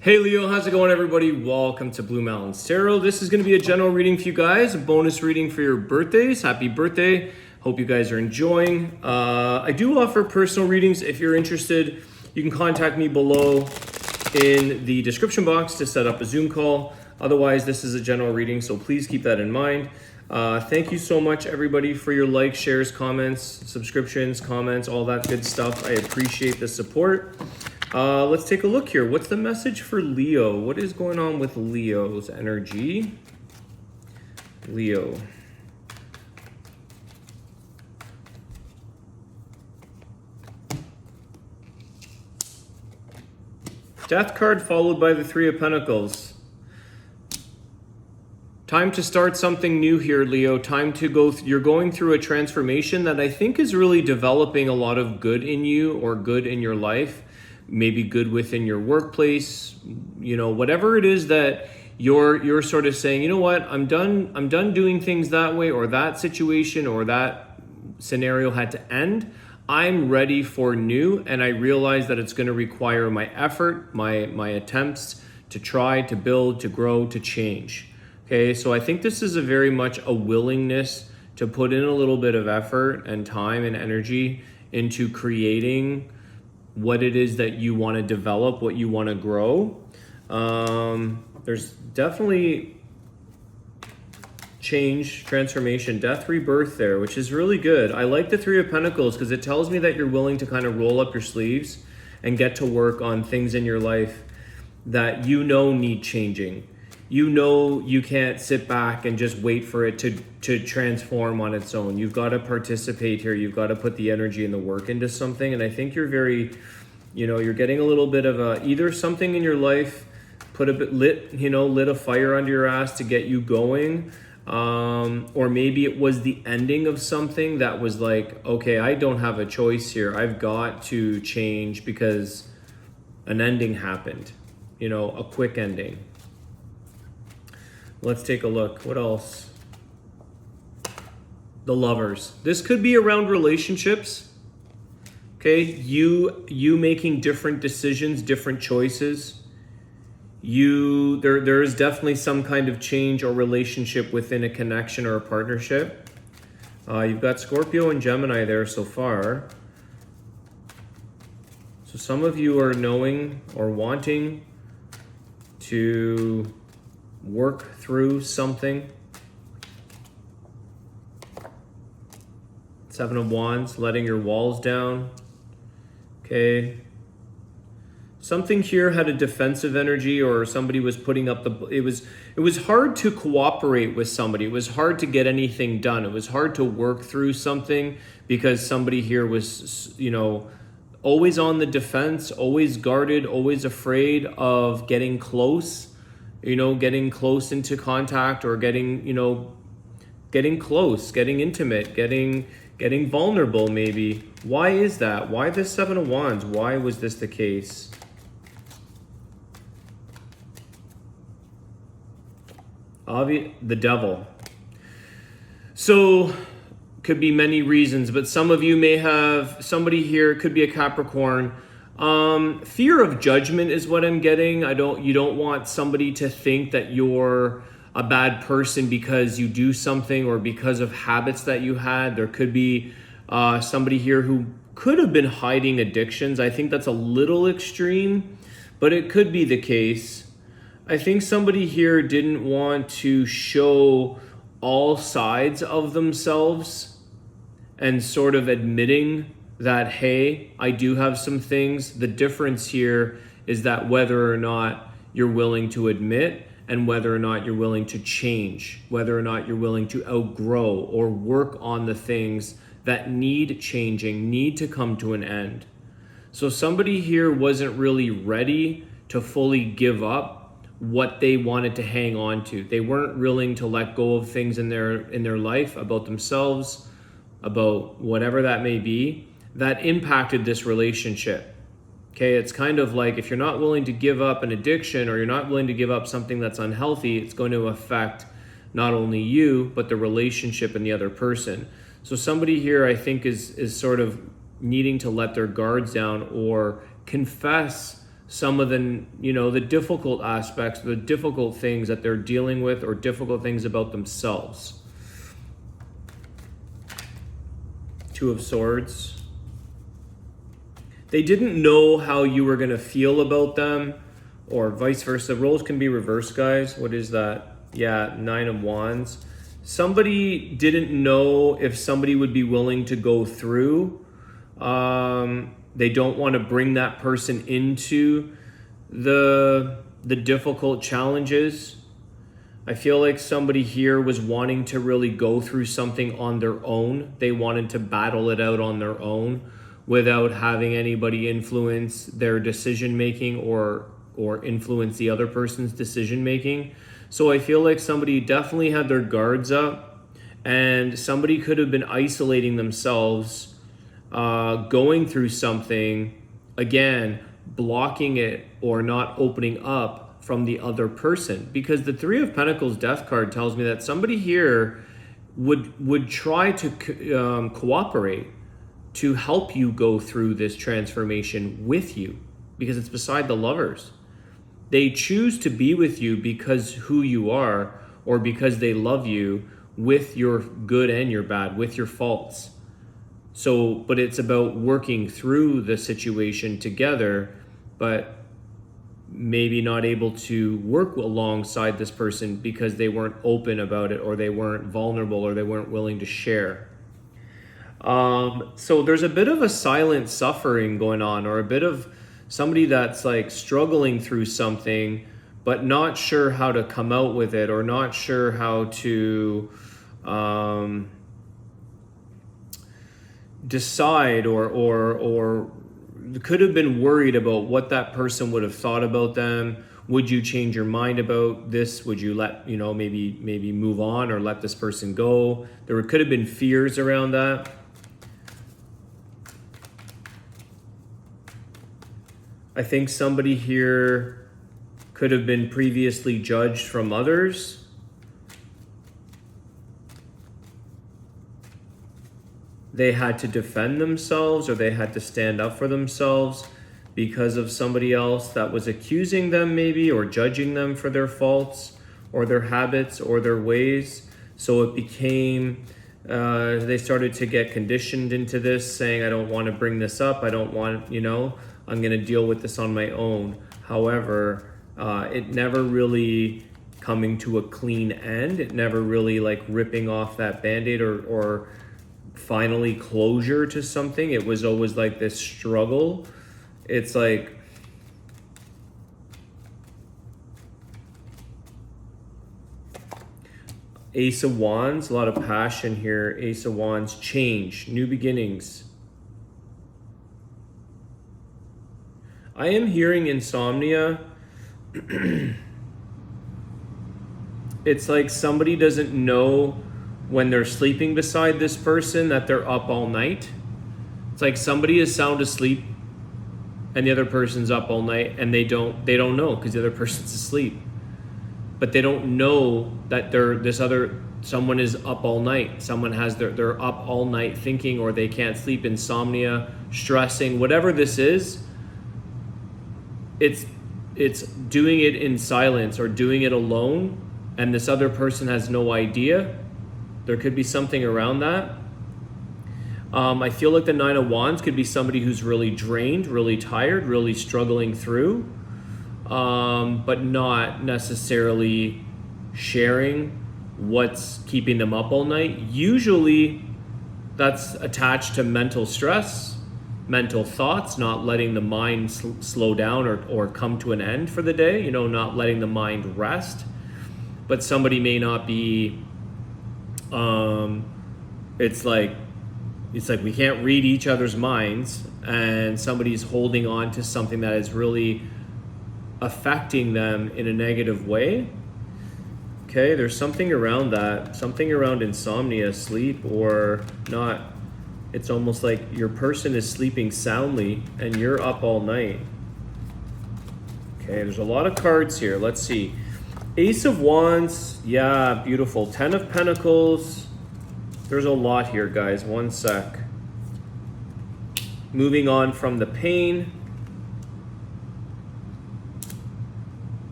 Hey Leo, how's it going everybody? Welcome to Blue Mountains Tarot. This is going to be a general reading for you guys, a bonus reading for your birthdays. Happy birthday. Hope you guys are enjoying. I do offer personal readings. If you're interested, you can contact me below in the description box to set up a Zoom call. Otherwise, this is a general reading, so please keep that in mind. Thank you so much everybody for your likes, shares, comments, subscriptions, comments, all that good stuff. I appreciate the support. Let's take a look here. What's the message for Leo? What is going on with Leo's energy? Leo. Death card followed by the Three of Pentacles. Time to start something new here, Leo. Time to go, you're going through a transformation that I think is really developing a lot of good in you or good in your life. Maybe good within your workplace, whatever it is that you're sort of saying, you know what, I'm done doing things that way, or that situation or that scenario had to end. I'm ready for new, and I realize that it's going to require my effort, my attempts to try, to build, to grow, to change. Okay, so I think this is a very much a willingness to put in a little bit of effort and time and energy into creating what it is that you want to develop, what you want to grow. There's definitely change, transformation, death, rebirth there, which is really good. I like the Three of Pentacles because it tells me that you're willing to kind of roll up your sleeves and get to work on things in your life that need changing. You can't sit back and just wait for it to transform on its own. You've got to participate here. You've got to put the energy and the work into something. And I think you're very, you're getting a little bit of either something in your life lit a fire under your ass to get you going. Or maybe it was the ending of something that was like, okay, I don't have a choice here. I've got to change because an ending happened, a quick ending. Let's take a look. What else? The Lovers. This could be around relationships. Okay, you making different decisions, different choices. There is definitely some kind of change or relationship within a connection or a partnership. You've got Scorpio and Gemini there so far. So some of you are knowing or wanting to work through something. Seven of Wands, letting your walls down. Okay. Something here had a defensive energy, or somebody was putting up it was hard to cooperate with somebody. It was hard to get anything done. It was hard to work through something because somebody here was, always on the defense, always guarded, always afraid of getting close. Getting close into contact, or getting close, getting intimate, getting vulnerable maybe. Why is that? Why this Seven of Wands? Why was this the case? The Devil. So could be many reasons, but some of you may have somebody here, could be a Capricorn. Fear of judgment is what I'm getting. You don't want somebody to think that you're a bad person because you do something or because of habits that you had. There could be somebody here who could have been hiding addictions. I think that's a little extreme, but it could be the case. I think somebody here didn't want to show all sides of themselves and sort of admitting that, hey, I do have some things. The difference here is that whether or not you're willing to admit, and whether or not you're willing to change, whether or not you're willing to outgrow or work on the things that need changing, need to come to an end. So somebody here wasn't really ready to fully give up what they wanted to hang on to. They weren't willing to let go of things in their life, about themselves, about whatever that may be, that impacted this relationship. Okay, it's kind of like if you're not willing to give up an addiction, or you're not willing to give up something that's unhealthy, it's going to affect not only you, but the relationship and the other person. So somebody here, I think, is sort of needing to let their guards down or confess some of the, you know, the difficult aspects, the difficult things that they're dealing with, or difficult things about themselves. Two of Swords. They didn't know how you were going to feel about them, or vice versa. Roles can be reversed, guys. What is that? Yeah, Nine of Wands. Somebody didn't know if somebody would be willing to go through. They don't want to bring that person into the difficult challenges. I feel like somebody here was wanting to really go through something on their own. They wanted to battle it out on their own without having anybody influence their decision making or influence the other person's decision making. So I feel like somebody definitely had their guards up, and somebody could have been isolating themselves, going through something, again, blocking it or not opening up from the other person. Because the Three of Pentacles Death card tells me that somebody here would try to cooperate to help you go through this transformation with you, because it's beside the Lovers. They choose to be with you because who you are, or because they love you with your good and your bad, with your faults. So, but it's about working through the situation together, but maybe not able to work alongside this person because they weren't open about it, or they weren't vulnerable, or they weren't willing to share. So there's a bit of a silent suffering going on, or a bit of somebody that's like struggling through something, but not sure how to come out with it, or not sure how to decide, or could have been worried about what that person would have thought about them. Would you change your mind about this? Would you let, you know, maybe move on, or let this person go? There could have been fears around that. I think somebody here could have been previously judged from others. They had to defend themselves, or they had to stand up for themselves because of somebody else that was accusing them maybe, or judging them for their faults or their habits or their ways. So it became, they started to get conditioned into this, saying, I don't want to bring this up. I don't want, you know, I'm going to deal with this on my own. However, it never really coming to a clean end. It never really like ripping off that Band-Aid, or finally closure to something. It was always like this struggle. It's like, Ace of Wands, a lot of passion here. Ace of Wands, change, new beginnings. I am hearing insomnia. It's like somebody doesn't know when they're sleeping beside this person that they're up all night. It's like somebody is sound asleep and the other person's up all night, and they don't know because the other person's asleep. But they don't know that someone is up all night. Someone has they're up all night thinking, or they can't sleep, insomnia, stressing, whatever this is. It's doing it in silence, or doing it alone, and this other person has no idea. There could be something around that. I feel like the Nine of Wands could be somebody who's really drained, really tired, really struggling through, but not necessarily sharing what's keeping them up all night. Usually that's attached to mental stress, mental thoughts, not letting the mind slow down or come to an end for the day, you know, not letting the mind rest. But somebody may not be, it's like we can't read each other's minds, and somebody's holding on to something that is really affecting them in a negative way. Okay, there's something around that, something around insomnia, sleep or not. It's almost like your person is sleeping soundly and you're up all night. Okay, there's a lot of cards here. Let's see. Ace of Wands, yeah, beautiful. 10 of Pentacles. There's a lot here, guys. One sec. Moving on from the pain.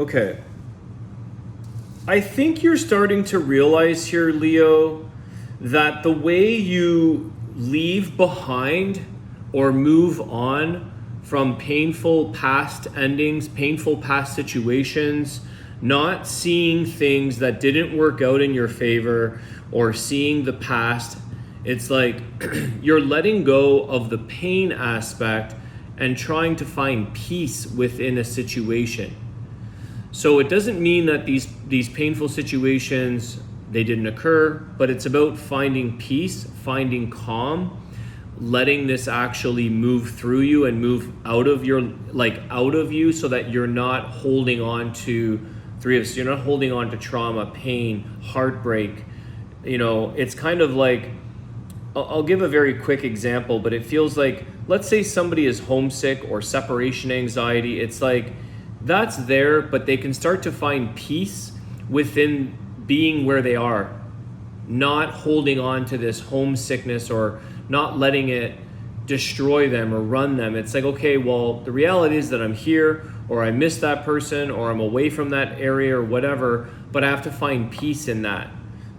Okay. I think you're starting to realize here, Leo, that the way you leave behind or move on from painful past endings, painful past situations, not seeing things that didn't work out in your favor or seeing the past, it's like you're letting go of the pain aspect and trying to find peace within a situation. So it doesn't mean that these painful situations, they didn't occur, but it's about finding peace, finding calm, letting this actually move through you and move out of you so that you're not holding on to you're not holding on to trauma, pain, heartbreak. It's kind of like, I'll give a very quick example, but it feels like, let's say somebody is homesick or separation anxiety. It's like, that's there, but they can start to find peace within being where they are, not holding on to this homesickness or not letting it destroy them or run them. It's like, okay, well, the reality is that I'm here, or I miss that person, or I'm away from that area or whatever, but I have to find peace in that.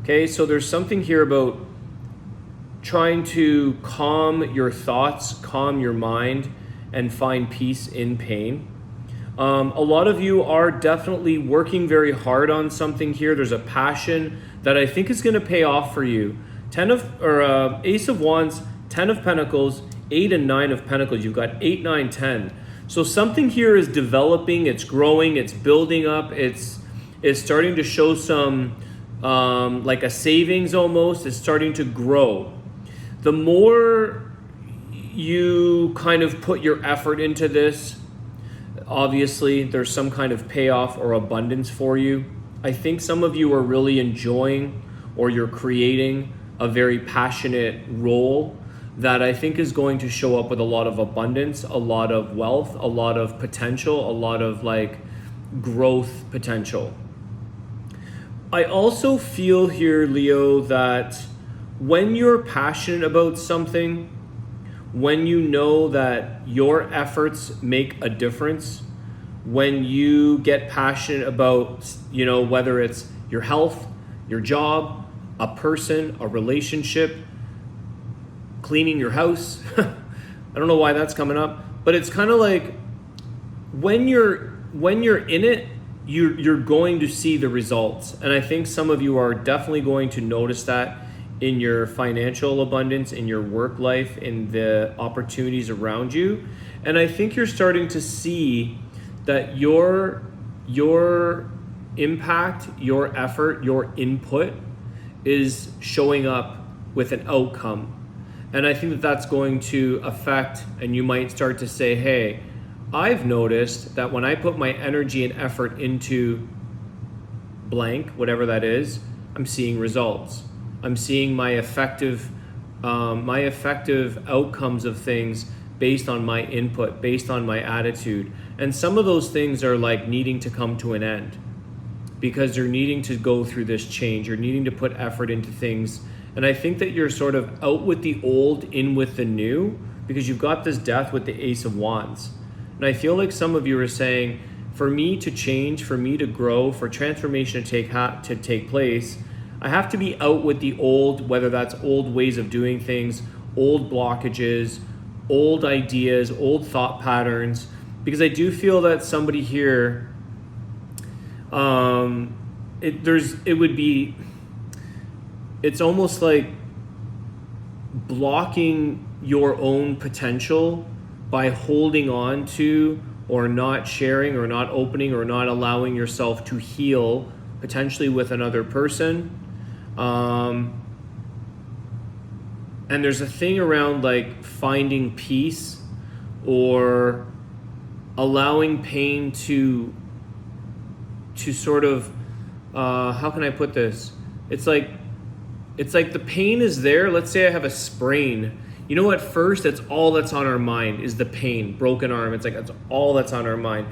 Okay, so there's something here about trying to calm your thoughts, calm your mind, and find peace in pain. A lot of you are definitely working very hard on something here. There's a passion that I think is going to pay off for you. Ace of Wands, 10 of Pentacles, 8 and 9 of Pentacles. You've got 8, 9, 10. So something here is developing, it's growing, it's building up, it's starting to show some like a savings almost. It's starting to grow. The more you kind of put your effort into this, obviously there's some kind of payoff or abundance for you. I think some of you are really enjoying, or you're creating a very passionate role that I think is going to show up with a lot of abundance, a lot of wealth, a lot of potential, a lot of like growth potential. I also feel here, Leo, that when you're passionate about something, when you know that your efforts make a difference, when you get passionate about, whether it's your health, your job, a person, a relationship, cleaning your house. I don't know why that's coming up, but it's kind of like when you're in it, you're going to see the results. And I think some of you are definitely going to notice that in your financial abundance, in your work life, in the opportunities around you. And I think you're starting to see that your impact, your effort, your input is showing up with an outcome. And I think that that's going to affect, and you might start to say, hey, I've noticed that when I put my energy and effort into blank, whatever that is, I'm seeing results. I'm seeing my effective outcomes of things based on my input, based on my attitude. And some of those things are like needing to come to an end because you're needing to go through this change. You're needing to put effort into things. And I think that you're sort of out with the old, in with the new, because you've got this death with the Ace of Wands. And I feel like some of you are saying, for me to change, for me to grow, for transformation to take place, I have to be out with the old, whether that's old ways of doing things, old blockages, old ideas, old thought patterns, because I do feel that somebody here, it's almost like blocking your own potential by holding on to, or not sharing, or not opening, or not allowing yourself to heal potentially with another person. And there's a thing around like finding peace or allowing pain to sort of, how can I put this? It's like the pain is there. Let's say I have a sprain. At first, that's all that's on our mind is the pain, broken arm. It's like, that's all that's on our mind.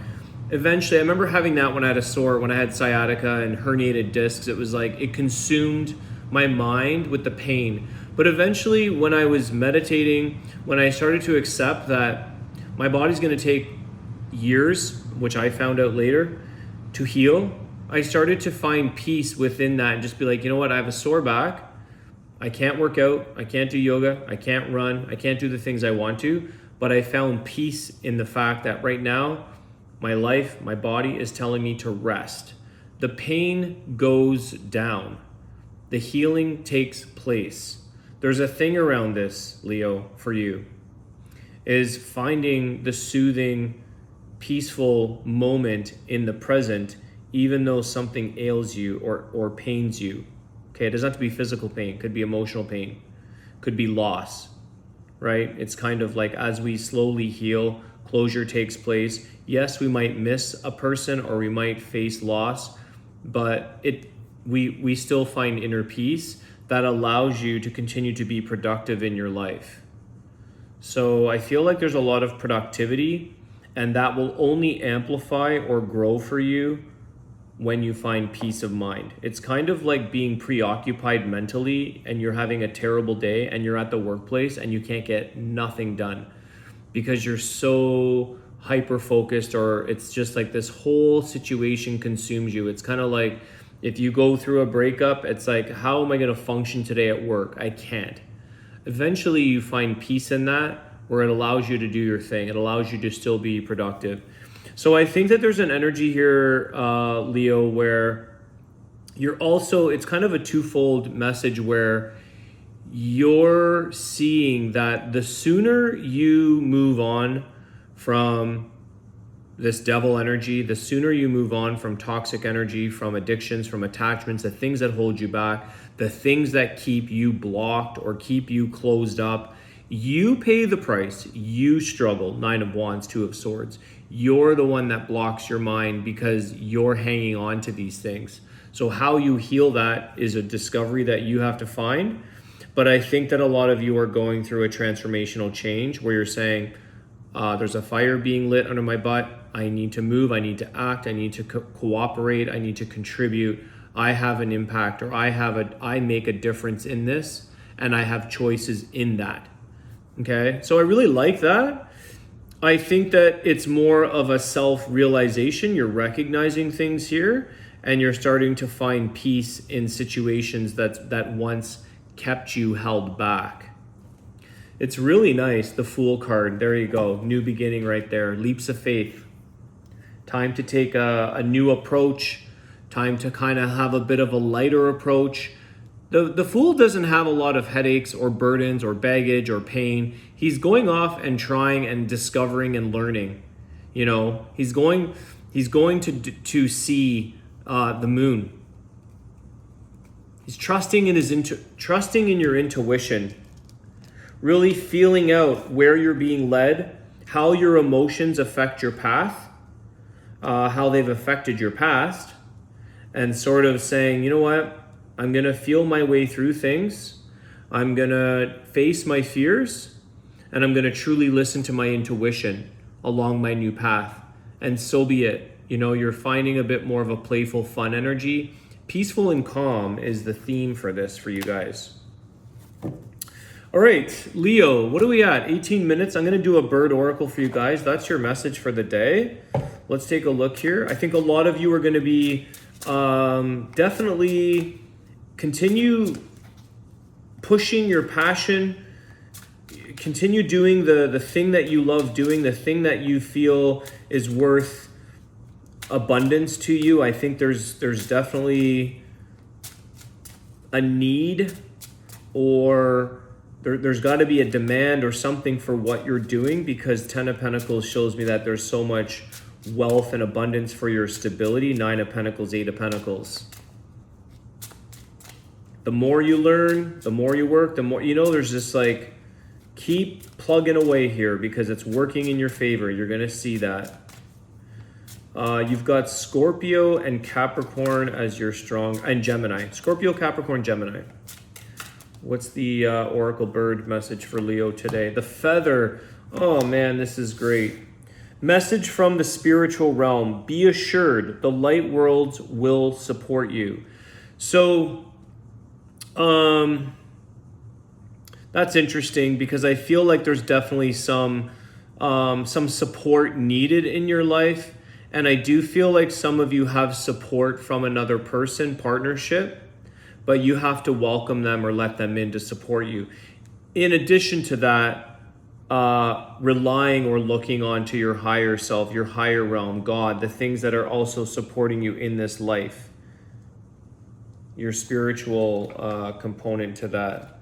Eventually, I remember having that when I had when I had sciatica and herniated discs. It was like, it consumed my mind with the pain. But eventually, when I was meditating, when I started to accept that my body's going to take years, which I found out later, to heal, I started to find peace within that and just be like, you know what, I have a sore back. I can't work out. I can't do yoga. I can't run. I can't do the things I want to. But I found peace in the fact that right now, my life, my body is telling me to rest. The pain goes down. The healing takes place. There's a thing around this, Leo, for you, is finding the soothing, peaceful moment in the present, even though something ails you or pains you. Okay, it doesn't have to be physical pain. It could be emotional pain. It could be loss, right? It's kind of like as we slowly heal, closure takes place. Yes, we might miss a person or we might face loss, but we still find inner peace that allows you to continue to be productive in your life. So I feel like there's a lot of productivity, and that will only amplify or grow for you when you find peace of mind. It's kind of like being preoccupied mentally and you're having a terrible day and you're at the workplace and you can't get nothing done because you're so hyper focused, or it's just like this whole situation consumes you. It's kind of like if you go through a breakup, it's like, how am I going to function today at work? I can't. Eventually you find peace in that where it allows you to do your thing. It allows you to still be productive. So I think that there's an energy here, Leo, where you're also, it's kind of a twofold message where you're seeing that the sooner you move on from this devil energy, the sooner you move on from toxic energy, from addictions, from attachments, the things that hold you back, the things that keep you blocked or keep you closed up, you pay the price. You struggle. 9 of Wands, 2 of Swords. You're the one that blocks your mind because you're hanging on to these things. So how you heal that is a discovery that you have to find. But I think that a lot of you are going through a transformational change where you're saying, there's a fire being lit under my butt. I need to move. I need to act. I need to cooperate. I need to contribute. I have an impact, or I make a difference in this, and I have choices in that. Okay, so I really like that. I think that it's more of a self-realization. You're recognizing things here, and you're starting to find peace in situations that once kept you held back. It's really nice, the Fool card. There you go, new beginning right there. Leaps of faith. Time to take a new approach. Time to kind of have a bit of a lighter approach. The Fool doesn't have a lot of headaches or burdens or baggage or pain. He's going off and trying and discovering and learning. You know, he's going to see the moon. He's trusting in your intuition, really feeling out where you're being led, how your emotions affect your path, how they've affected your past, and sort of saying, you know what? I'm going to feel my way through things. I'm going to face my fears, and I'm going to truly listen to my intuition along my new path. And so be it. You know, you're finding a bit more of a playful, fun energy. Peaceful and calm is the theme for this for you guys. All right, Leo, what are we at? 18 minutes. I'm going to do a bird oracle for you guys. That's your message for the day. Let's take a look here. I think a lot of you are going to be definitely continue pushing your passion, continue doing the thing that you love doing, the thing that you feel is worth abundance to you. I think there's definitely a need, or there's got to be a demand or something for what you're doing, because 10 of Pentacles shows me that there's so much wealth and abundance for your stability. 9 of Pentacles, 8 of Pentacles. The more you learn, the more you work, the more, you know, there's just like, keep plugging away here because it's working in your favor. You're going to see that. You've got Scorpio and Capricorn as your strong, and Gemini. Scorpio, Capricorn, Gemini. What's the Oracle Bird message for Leo today? The feather. Oh man, this is great. Message from the spiritual realm. Be assured the light worlds will support you. So, that's interesting because I feel like there's definitely some support needed in your life. And I do feel like some of you have support from another person, partnership, but you have to welcome them or let them in to support you. In addition to that, relying or looking onto your higher self, your higher realm, God, the things that are also supporting you in this life, your spiritual component to that.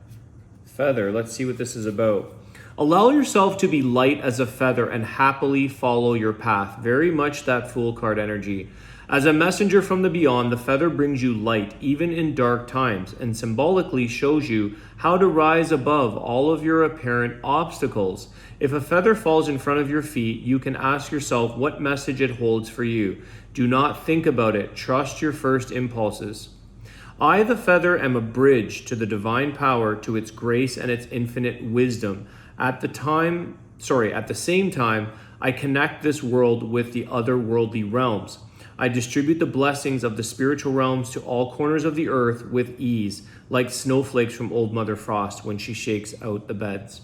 Feather, let's see what this is about. Allow yourself to be light as a feather and happily follow your path. Very much that Fool card energy. As a messenger from the beyond, the feather brings you light, even in dark times, and symbolically shows you how to rise above all of your apparent obstacles. If a feather falls in front of your feet, you can ask yourself what message it holds for you. Do not think about it. Trust your first impulses. I, the feather, am a bridge to the divine power, to its grace and its infinite wisdom. At the same time, I connect this world with the otherworldly realms. I distribute the blessings of the spiritual realms to all corners of the earth with ease, like snowflakes from Old Mother Frost when she shakes out the beds.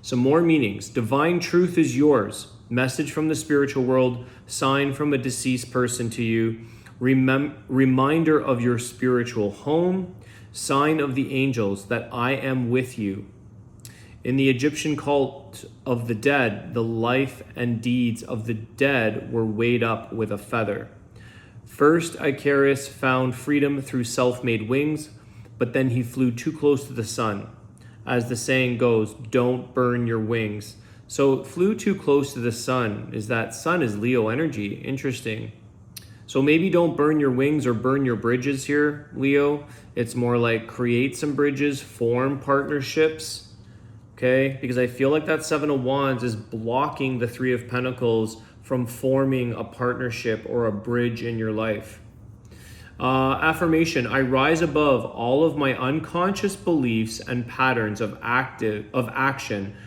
Some more meanings. Divine truth is yours. Message from the spiritual world. Sign from a deceased person to you. Reminder of your spiritual home. Sign of the angels that I am with you. In the Egyptian cult of the dead, the life and deeds of the dead were weighed up with a feather. First, Icarus found freedom through self-made wings, but then he flew too close to the sun. As the saying goes, don't burn your wings. So flew too close to the sun. Sun is Leo energy. Interesting. So maybe don't burn your wings or burn your bridges here, Leo. It's more like create some bridges, form partnerships. Okay, because I feel like that Seven of Wands is blocking the Three of Pentacles from forming a partnership or a bridge in your life. Affirmation, I rise above all of my unconscious beliefs and patterns of action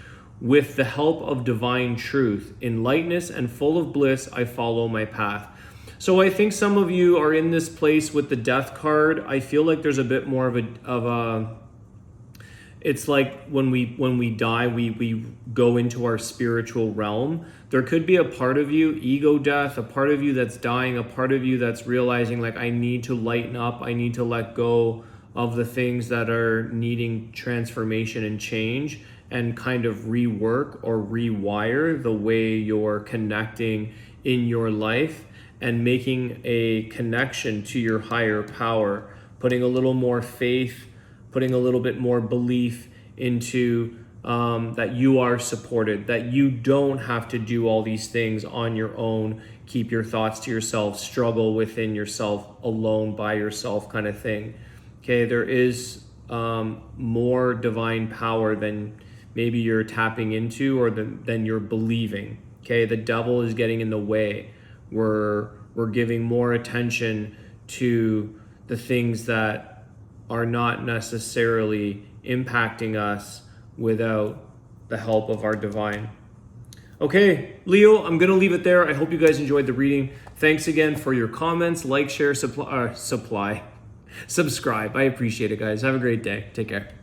with the help of divine truth. In lightness and full of bliss, I follow my path. So I think some of you are in this place with the Death card. I feel like there's a bit more of a it's like when we die, we go into our spiritual realm. There could be a part of you, ego death, a part of you that's dying, a part of you that's realizing like, I need to lighten up. I need to let go of the things that are needing transformation and change, and kind of rework or rewire the way you're connecting in your life and making a connection to your higher power, putting a little more faith, putting a little bit more belief into that you are supported, that you don't have to do all these things on your own, keep your thoughts to yourself, struggle within yourself, alone by yourself kind of thing. Okay, there is more divine power than maybe you're tapping into or than you're believing. Okay, the devil is getting in the way. We're giving more attention to the things that are not necessarily impacting us without the help of our divine. Okay, Leo, I'm going to leave it there. I hope you guys enjoyed the reading. Thanks again for your comments. Like, share, subscribe. I appreciate it, guys. Have a great day. Take care.